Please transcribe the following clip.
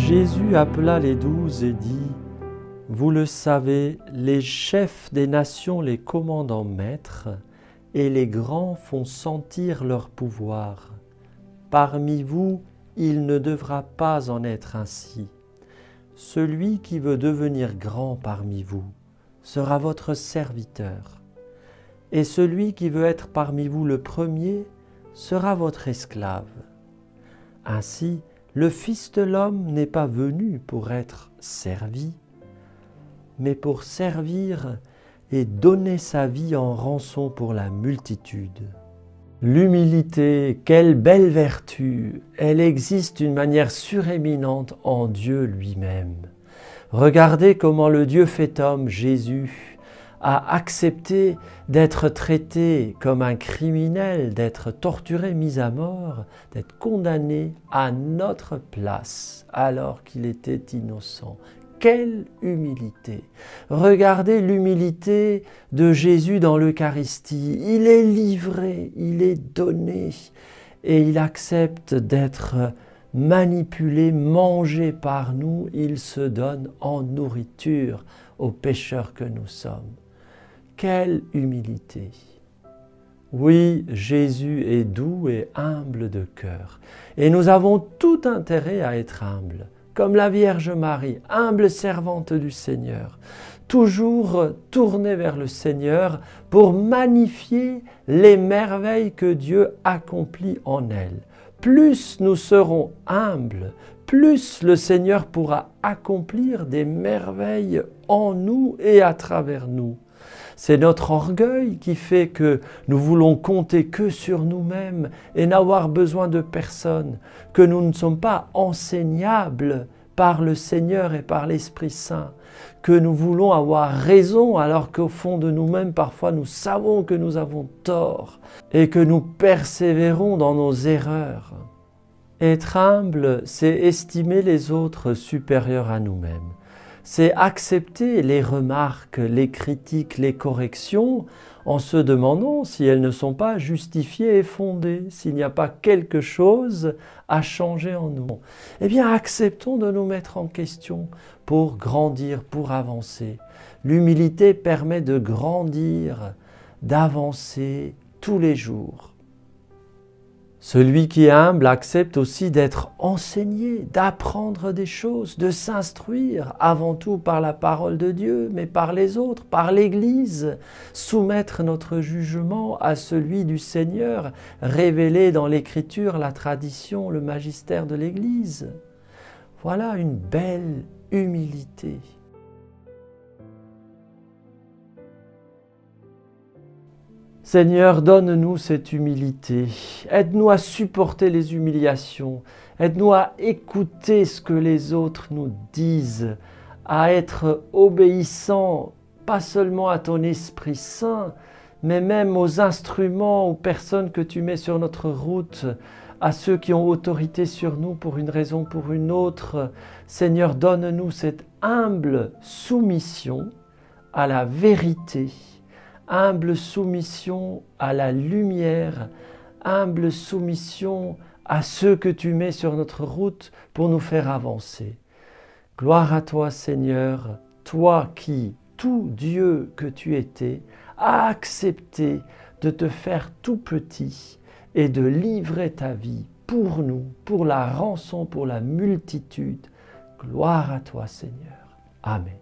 Jésus appela les 12 et dit : « Vous le savez, les chefs des nations les commandent en maîtres, et les grands font sentir leur pouvoir. Parmi vous, il ne devra pas en être ainsi. Celui qui veut devenir grand parmi vous sera votre serviteur, et celui qui veut être parmi vous le premier sera votre esclave. Ainsi, le Fils de l'homme n'est pas venu pour être servi, mais pour servir et donner sa vie en rançon pour la multitude. » L'humilité, quelle belle vertu! Elle existe d'une manière suréminente en Dieu lui-même. Regardez comment le Dieu fait homme, Jésus, a accepté d'être traité comme un criminel, d'être torturé, mis à mort, d'être condamné à notre place alors qu'il était innocent. Quelle humilité! Regardez l'humilité de Jésus dans l'Eucharistie. Il est livré, il est donné et il accepte d'être manipulé, mangé par nous. Il se donne en nourriture aux pécheurs que nous sommes. Quelle humilité! Oui, Jésus est doux et humble de cœur. Et nous avons tout intérêt à être humbles. Comme la Vierge Marie, humble servante du Seigneur, toujours tournée vers le Seigneur pour magnifier les merveilles que Dieu accomplit en elle. Plus nous serons humbles, plus le Seigneur pourra accomplir des merveilles en nous et à travers nous. C'est notre orgueil qui fait que nous voulons compter que sur nous-mêmes et n'avoir besoin de personne, que nous ne sommes pas enseignables par le Seigneur et par l'Esprit Saint, que nous voulons avoir raison alors qu'au fond de nous-mêmes, parfois nous savons que nous avons tort et que nous persévérons dans nos erreurs. Être humble, c'est estimer les autres supérieurs à nous-mêmes. C'est accepter les remarques, les critiques, les corrections en se demandant si elles ne sont pas justifiées et fondées, s'il n'y a pas quelque chose à changer en nous. Eh bien, acceptons de nous mettre en question pour grandir, pour avancer. L'humilité permet de grandir, d'avancer tous les jours. Celui qui est humble accepte aussi d'être enseigné, d'apprendre des choses, de s'instruire, avant tout par la parole de Dieu, mais par les autres, par l'Église. Soumettre notre jugement à celui du Seigneur, révélé dans l'Écriture, la tradition, le magistère de l'Église. Voilà une belle humilité. Seigneur, donne-nous cette humilité. Aide-nous à supporter les humiliations. Aide-nous à écouter ce que les autres nous disent, à être obéissants, pas seulement à ton Esprit Saint, mais même aux instruments, aux personnes que tu mets sur notre route, à ceux qui ont autorité sur nous pour une raison ou pour une autre. Seigneur, donne-nous cette humble soumission à la vérité, humble soumission à la lumière, humble soumission à ceux que tu mets sur notre route pour nous faire avancer. Gloire à toi, Seigneur, toi qui, tout Dieu que tu étais, as accepté de te faire tout petit et de livrer ta vie pour nous, pour la rançon, pour la multitude. Gloire à toi, Seigneur. Amen.